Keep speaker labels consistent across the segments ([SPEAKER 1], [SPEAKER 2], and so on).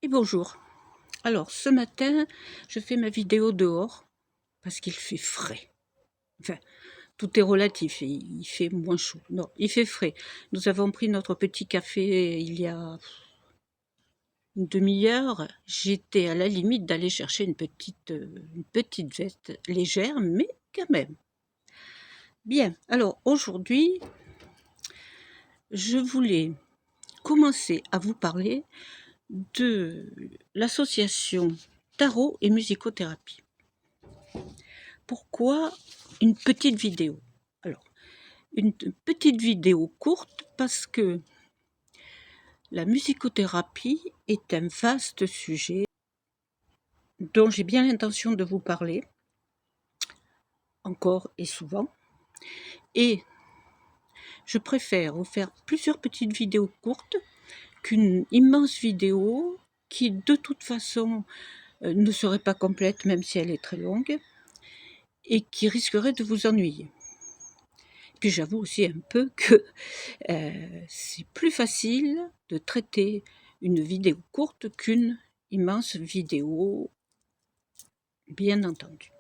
[SPEAKER 1] Et bonjour. Alors ce matin, je fais ma vidéo dehors parce qu'il fait frais. Enfin, tout est relatif, il fait moins chaud. Non, il fait frais. Nous avons pris notre petit café il y a une demi-heure. J'étais à la limite d'aller chercher une petite veste légère, mais quand même. Bien, alors aujourd'hui, je voulais commencer à vous parler de l'association tarot et musicothérapie. Pourquoi une petite vidéo? Alors, une petite vidéo courte parce que la musicothérapie est un vaste sujet dont j'ai bien l'intention de vous parler, encore et souvent. Et je préfère vous faire plusieurs petites vidéos courtes qu'une immense vidéo qui, de toute façon, ne serait pas complète, même si elle est très longue, et qui risquerait de vous ennuyer. Puis j'avoue aussi un peu que c'est plus facile de traiter une vidéo courte qu'une immense vidéo, bien entendu.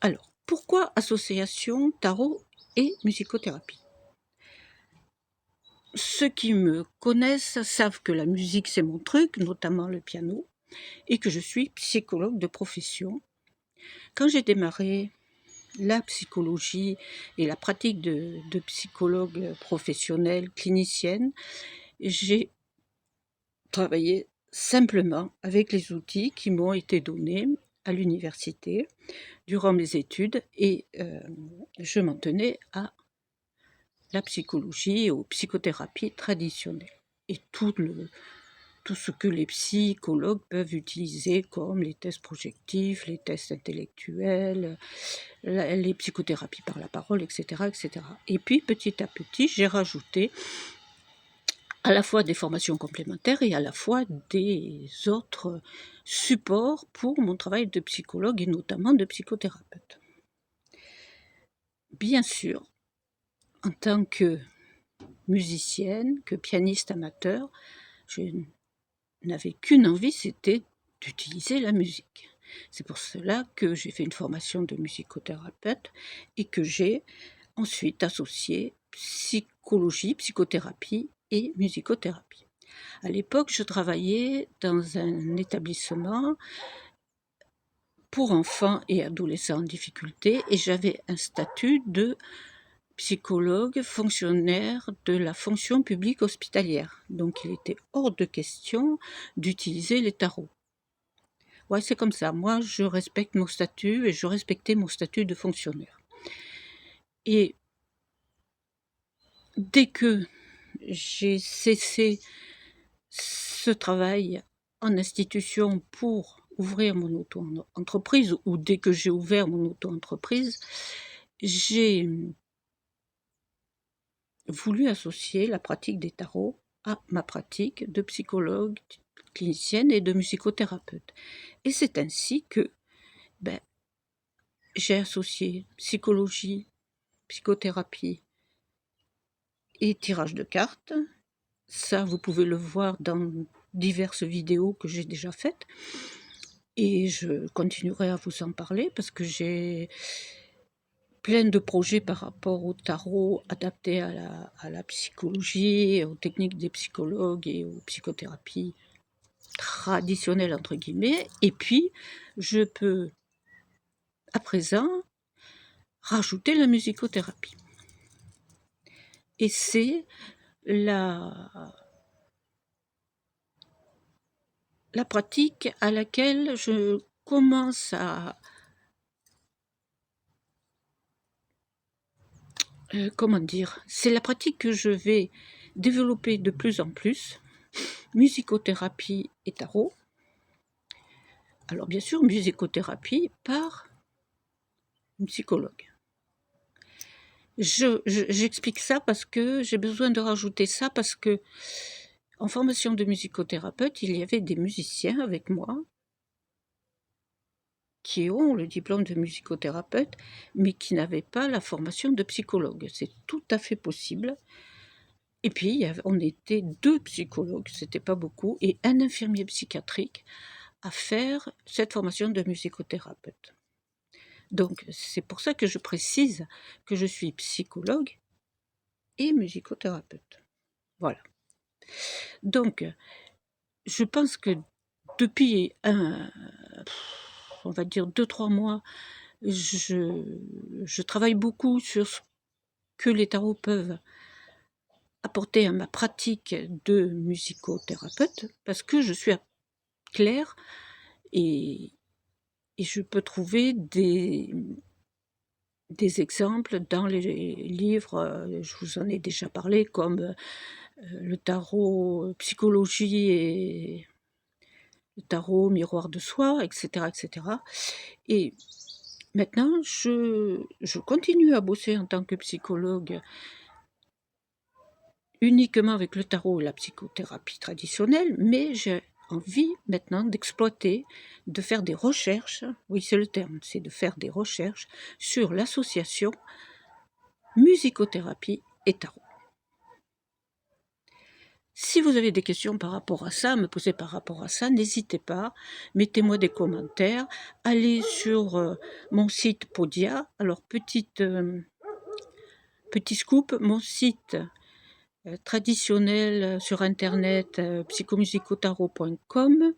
[SPEAKER 1] Alors, pourquoi association tarot et musicothérapie? Ceux qui me connaissent savent que la musique c'est mon truc, notamment le piano, et que je suis psychologue de profession. Quand j'ai démarré la psychologie et la pratique de psychologue professionnelle, clinicienne, j'ai travaillé simplement avec les outils qui m'ont été donnés à l'université durant mes études et je m'en tenais à la psychologie et aux psychothérapies traditionnelles. Et tout ce que les psychologues peuvent utiliser comme les tests projectifs, les tests intellectuels, les psychothérapies par la parole, etc., etc. Et puis petit à petit, j'ai rajouté à la fois des formations complémentaires et à la fois des autres supports pour mon travail de psychologue et notamment de psychothérapeute. Bien sûr, en tant que musicienne, que pianiste amateur, je n'avais qu'une envie, c'était d'utiliser la musique. C'est pour cela que j'ai fait une formation de musicothérapeute et que j'ai ensuite associé psychologie, psychothérapie et musicothérapie. À l'époque, je travaillais dans un établissement pour enfants et adolescents en difficulté et j'avais un statut de psychologue fonctionnaire de la fonction publique hospitalière. Donc il était hors de question d'utiliser les tarots. Ouais, c'est comme ça. Moi, je respecte mon statut et je respectais mon statut de fonctionnaire. Et dès que j'ai cessé ce travail en institution pour ouvrir mon auto-entreprise, ou dès que j'ai ouvert mon auto-entreprise, j'ai voulu associer la pratique des tarots à ma pratique de psychologue clinicienne et de musicothérapeute. Et c'est ainsi que j'ai associé psychologie, psychothérapie et tirage de cartes. Ça, vous pouvez le voir dans diverses vidéos que j'ai déjà faites. Et je continuerai à vous en parler parce que j'ai plein de projets par rapport au tarot adaptés à la psychologie, aux techniques des psychologues et aux psychothérapies traditionnelles, entre guillemets. Et puis, je peux, à présent, rajouter la musicothérapie. Et c'est la pratique à laquelle je commence à comment dire, c'est la pratique que je vais développer de plus en plus, musicothérapie et tarot. Alors bien sûr, musicothérapie par une psychologue. J'explique ça parce que j'ai besoin de rajouter ça parce que en formation de musicothérapeute, il y avait des musiciens avec moi qui ont le diplôme de musicothérapeute, mais qui n'avaient pas la formation de psychologue. C'est tout à fait possible. Et puis, on était 2 psychologues, c'était pas beaucoup, et un infirmier psychiatrique à faire cette formation de musicothérapeute. Donc, c'est pour ça que je précise que je suis psychologue et musicothérapeute. Voilà. Donc, je pense que depuis on va dire 2-3 mois, je travaille beaucoup sur ce que les tarots peuvent apporter à ma pratique de musicothérapeute, parce que je suis claire et je peux trouver des exemples dans les livres, je vous en ai déjà parlé, comme le tarot psychologie et le tarot miroir de soi, etc. etc. Et maintenant, je continue à bosser en tant que psychologue uniquement avec le tarot et la psychothérapie traditionnelle, mais j'ai envie maintenant d'exploiter, de faire des recherches, oui c'est le terme, c'est de faire des recherches sur l'association musicothérapie et tarot. Si vous avez des questions par rapport à ça, à me poser par rapport à ça, n'hésitez pas, mettez-moi des commentaires, allez sur mon site Podia. Alors petit scoop, mon site traditionnel sur internet psychomusicotarot.com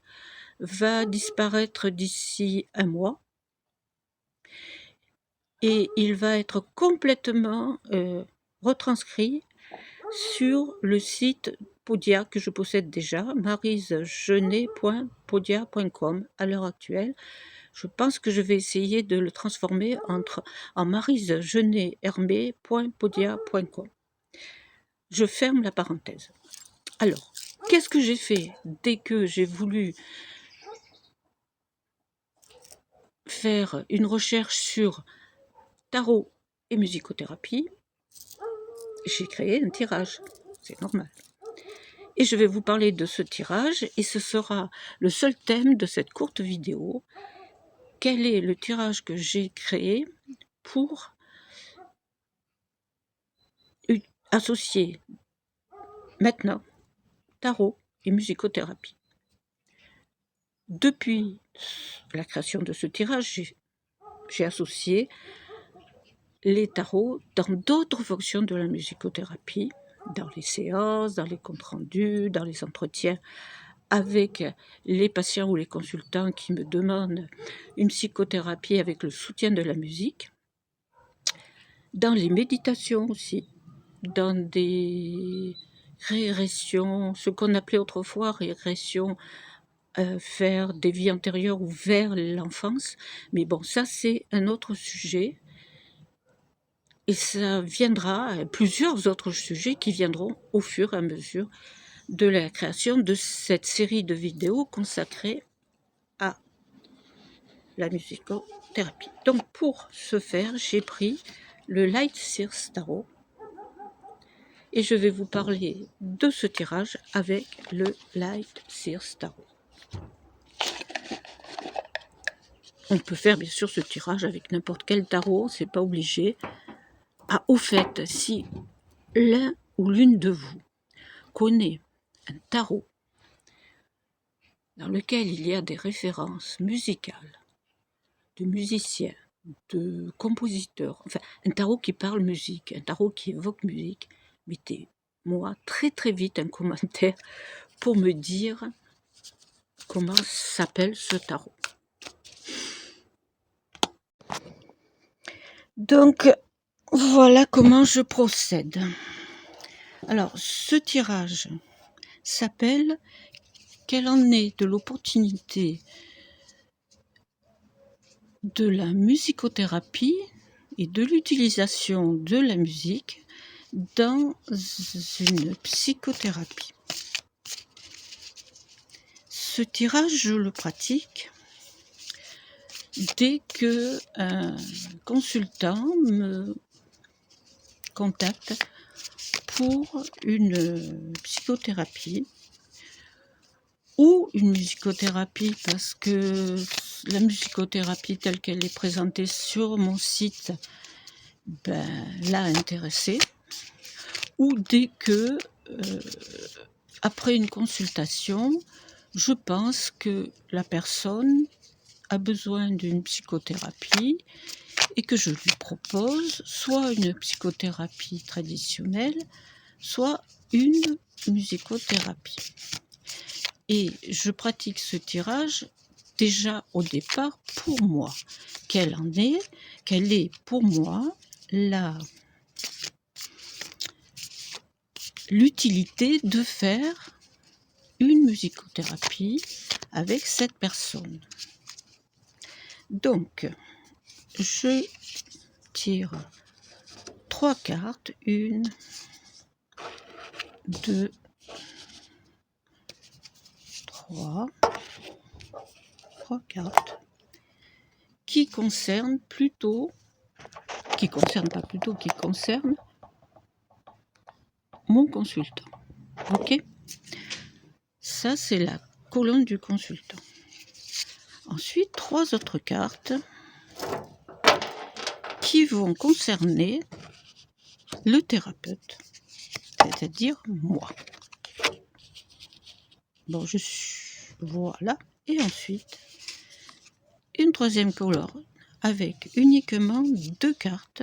[SPEAKER 1] va disparaître d'ici 1 mois et il va être complètement retranscrit sur le site Podia que je possède déjà, marisegenet.podia.com à l'heure actuelle. Je pense que je vais essayer de le transformer en marisegenet.podia.com. Je ferme la parenthèse. Alors, qu'est-ce que j'ai fait dès que j'ai voulu faire une recherche sur tarot et musicothérapie? J'ai créé un tirage, c'est normal. Et je vais vous parler de ce tirage et ce sera le seul thème de cette courte vidéo. Quel est le tirage que j'ai créé pour associer maintenant tarot et musicothérapie? Depuis la création de ce tirage, j'ai associé les tarots dans d'autres fonctions de la musicothérapie, dans les séances, dans les comptes rendus, dans les entretiens avec les patients ou les consultants qui me demandent une psychothérapie avec le soutien de la musique, dans les méditations aussi, dans des régressions, ce qu'on appelait autrefois régression vers des vies antérieures ou vers l'enfance. Mais bon, ça c'est un autre sujet. Et ça viendra, plusieurs autres sujets qui viendront au fur et à mesure de la création de cette série de vidéos consacrée à la musicothérapie. Donc pour ce faire, j'ai pris le Light Sears Tarot et je vais vous parler de ce tirage avec le Light Sears Tarot. On peut faire bien sûr ce tirage avec n'importe quel tarot, c'est pas obligé. Ah, au fait, si l'un ou l'une de vous connaît un tarot dans lequel il y a des références musicales, de musiciens, de compositeurs, enfin un tarot qui parle musique, un tarot qui évoque musique, mettez-moi très très vite un commentaire pour me dire comment s'appelle ce tarot. Donc voilà comment je procède. Alors ce tirage s'appelle « Quelle en est de l'opportunité de la musicothérapie et de l'utilisation de la musique dans une psychothérapie ». Ce tirage, je le pratique dès que un consultant me contacte pour une psychothérapie ou une musicothérapie, parce que la musicothérapie telle qu'elle est présentée sur mon site l'a intéressé, ou dès que après une consultation, je pense que la personne a besoin d'une psychothérapie et que je lui propose soit une psychothérapie traditionnelle, soit une musicothérapie. Et je pratique ce tirage déjà au départ pour moi. Quelle est pour moi l'utilité de faire une musicothérapie avec cette personne. Donc, je tire 3 cartes, 1, 2, 3 cartes qui concernent mon consultant. Ok ? Ça, c'est la colonne du consultant. Ensuite, 3 autres cartes qui vont concerner le thérapeute, c'est-à-dire moi. Bon, voilà. Et ensuite, une 3e colonne avec uniquement 2 cartes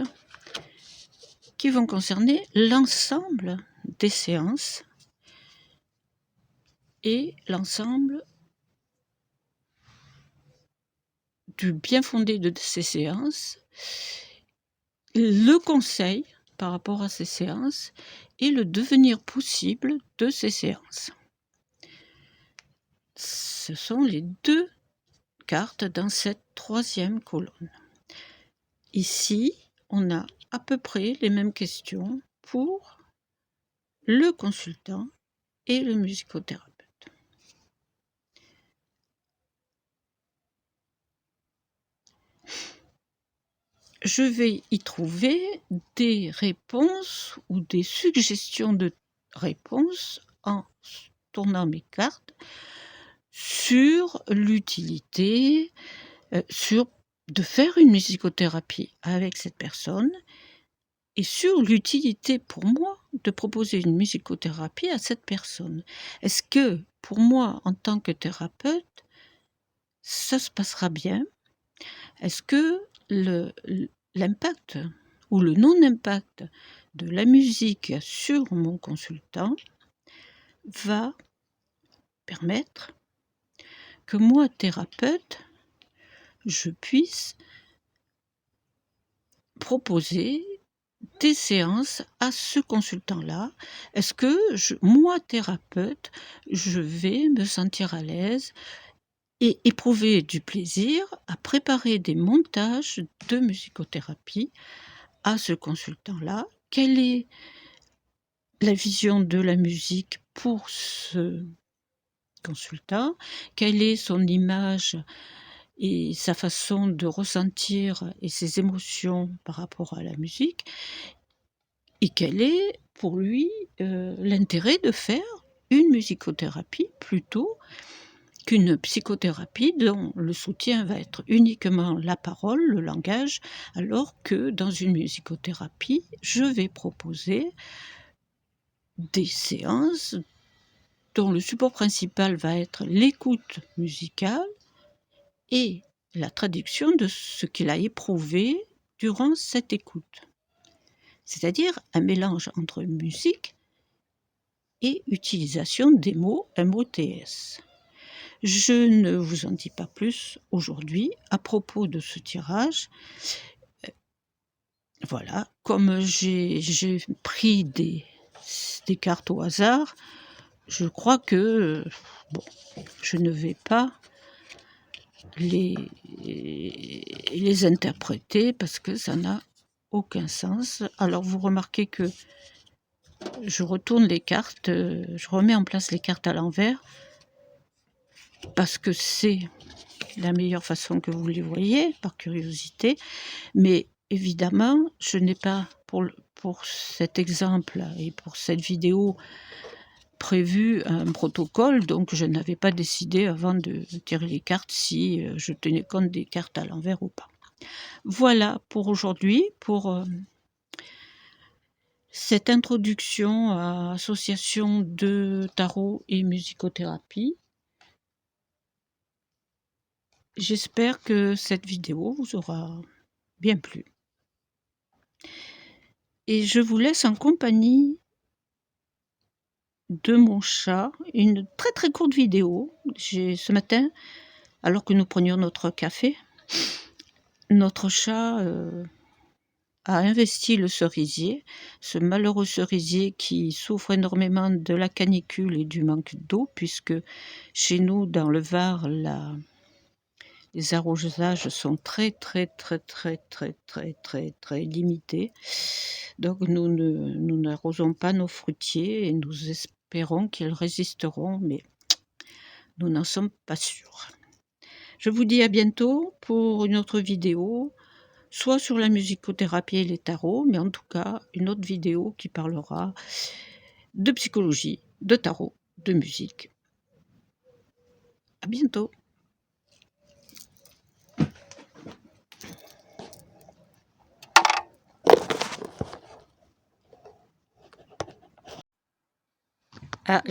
[SPEAKER 1] qui vont concerner l'ensemble des séances et l'ensemble du bien fondé de ces séances, le conseil par rapport à ces séances et le devenir possible de ces séances. Ce sont les 2 cartes dans cette 3e colonne. Ici, on a à peu près les mêmes questions pour le consultant et le musicothérapeute. Je vais y trouver des réponses ou des suggestions de réponses en tournant mes cartes sur l'utilité de faire une musicothérapie avec cette personne et sur l'utilité pour moi de proposer une musicothérapie à cette personne. Est-ce que pour moi, en tant que thérapeute, ça se passera bien ? Est-ce que l'impact ou le non-impact de la musique sur mon consultant va permettre que moi, thérapeute, je puisse proposer des séances à ce consultant-là? Est-ce que moi, thérapeute, je vais me sentir à l'aise et éprouver du plaisir à préparer des montages de musicothérapie à ce consultant-là? Quelle est la vision de la musique pour ce consultant? Quelle est son image et sa façon de ressentir et ses émotions par rapport à la musique? Et quel est pour lui l'intérêt de faire une musicothérapie plutôt qu'une psychothérapie dont le soutien va être uniquement la parole, le langage, alors que dans une musicothérapie, je vais proposer des séances dont le support principal va être l'écoute musicale et la traduction de ce qu'il a éprouvé durant cette écoute. C'est-à-dire un mélange entre musique et utilisation des mots MOTS. Je ne vous en dis pas plus aujourd'hui à propos de ce tirage. Voilà, comme j'ai pris des cartes au hasard, je crois que je ne vais pas les interpréter parce que ça n'a aucun sens. Alors vous remarquez que je retourne les cartes, je remets en place les cartes à l'envers parce que c'est la meilleure façon que vous les voyez, par curiosité. Mais évidemment, je n'ai pas, pour cet exemple et pour cette vidéo, prévu un protocole, donc je n'avais pas décidé avant de tirer les cartes si je tenais compte des cartes à l'envers ou pas. Voilà pour aujourd'hui, pour cette introduction à association de tarot et musicothérapie. J'espère que cette vidéo vous aura bien plu. Et je vous laisse en compagnie de mon chat, une très très courte vidéo. Ce matin, alors que nous prenions notre café, notre chat a investi le cerisier, ce malheureux cerisier qui souffre énormément de la canicule et du manque d'eau, puisque chez nous, dans le Var, les arrosages sont très limités. Donc nous n'arrosons pas nos fruitiers et nous espérons qu'ils résisteront, mais nous n'en sommes pas sûrs. Je vous dis à bientôt pour une autre vidéo, soit sur la musicothérapie et les tarots, mais en tout cas une autre vidéo qui parlera de psychologie, de tarot, de musique. À bientôt. Ah,